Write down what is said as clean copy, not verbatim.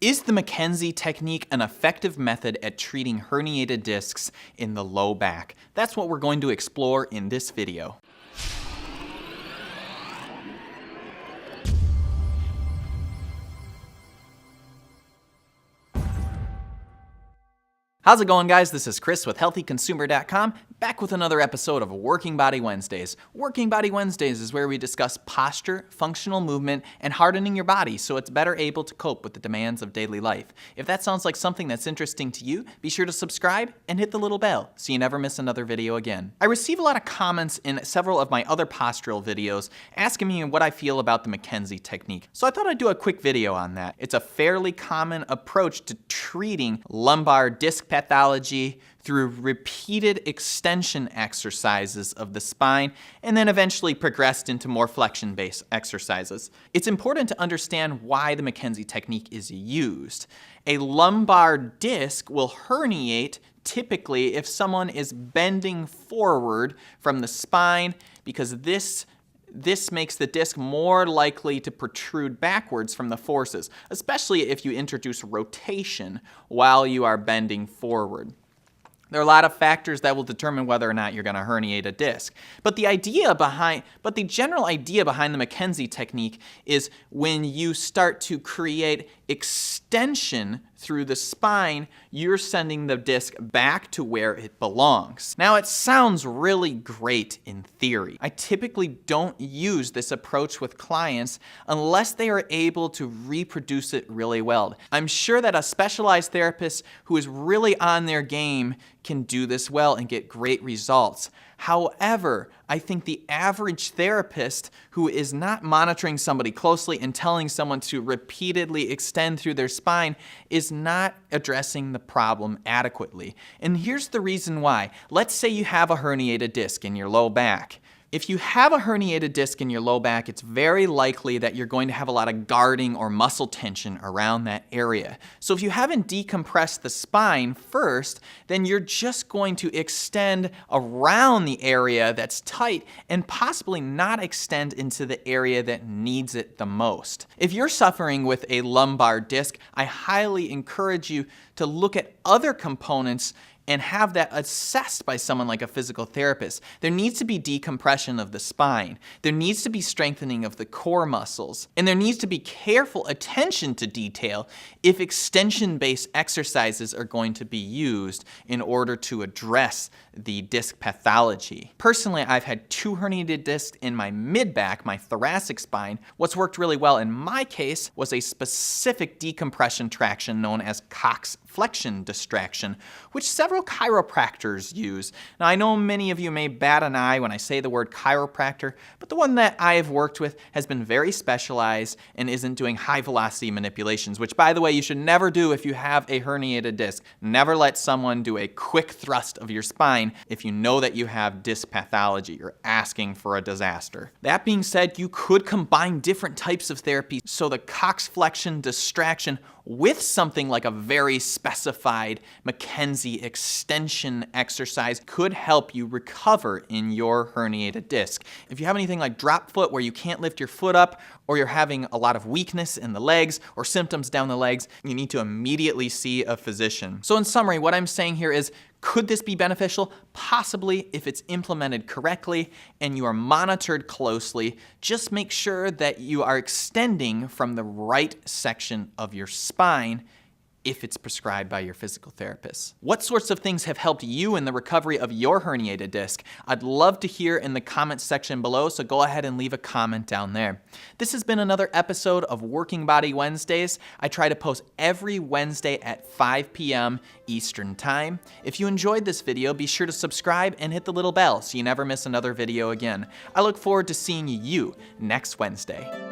Is the McKenzie technique an effective method at treating herniated discs in the low back? That's what we're going to explore in this video. How's it going, guys? This is Chris with HealthyConsumer.com, back with another episode of Working Body Wednesdays. Working Body Wednesdays is where we discuss posture, functional movement, and hardening your body so it's better able to cope with the demands of daily life. If that sounds like something that's interesting to you, be sure to subscribe and hit the little bell so you never miss another video again. I receive a lot of comments in several of my other postural videos asking me what I feel about the McKenzie technique, so I thought I'd do a quick video on that. It's a fairly common approach to treating lumbar disc pathology through repeated extension exercises of the spine and then eventually progressed into more flexion-based exercises. It's important to understand why the McKenzie technique is used. A lumbar disc will herniate typically if someone is bending forward from the spine because this makes the disc more likely to protrude backwards from the forces, especially if you introduce rotation while you are bending forward. There are a lot of factors that will determine whether or not you're going to herniate a disc. But the general idea behind the McKenzie technique is when you start to create extension through the spine, you're sending the disc back to where it belongs. Now, it sounds really great in theory. I typically don't use this approach with clients unless they are able to reproduce it really well. I'm sure that a specialized therapist who is really on their game can do this well and get great results. However, I think the average therapist who is not monitoring somebody closely and telling someone to repeatedly extend through their spine is not addressing the problem adequately. And here's the reason why. Let's say you have a herniated disc in your low back. If you have a herniated disc in your low back, it's very likely that you're going to have a lot of guarding or muscle tension around that area. So if you haven't decompressed the spine first, then you're just going to extend around the area that's tight and possibly not extend into the area that needs it the most. If you're suffering with a lumbar disc, I highly encourage you to look at other components and have that assessed by someone like a physical therapist. There needs to be decompression of the spine. There needs to be strengthening of the core muscles. And there needs to be careful attention to detail if extension-based exercises are going to be used in order to address the disc pathology. Personally, I've had 2 herniated discs in my mid-back, my thoracic spine. What's worked really well in my case was a specific decompression traction known as Cox-Flexion Distraction, which several chiropractors use. Now, I know many of you may bat an eye when I say the word chiropractor, but the one that I have worked with has been very specialized and isn't doing high-velocity manipulations, which, by the way, you should never do if you have a herniated disc. Never let someone do a quick thrust of your spine if you know that you have disc pathology. You're asking for a disaster. That being said, you could combine different types of therapy, so the Cox-Flexion Distraction with something like a very specified McKenzie extension exercise could help you recover in your herniated disc. If you have anything like drop foot where you can't lift your foot up, or you're having a lot of weakness in the legs or symptoms down the legs, you need to immediately see a physician. So in summary, what I'm saying here is, could this be beneficial? Possibly, if it's implemented correctly and you are monitored closely. Just make sure that you are extending from the right section of your spine if it's prescribed by your physical therapist. What sorts of things have helped you in the recovery of your herniated disc? I'd love to hear in the comments section below, so go ahead and leave a comment down there. This has been another episode of Working Body Wednesdays. I try to post every Wednesday at 5 p.m. Eastern Time. If you enjoyed this video, be sure to subscribe and hit the little bell so you never miss another video again. I look forward to seeing you next Wednesday.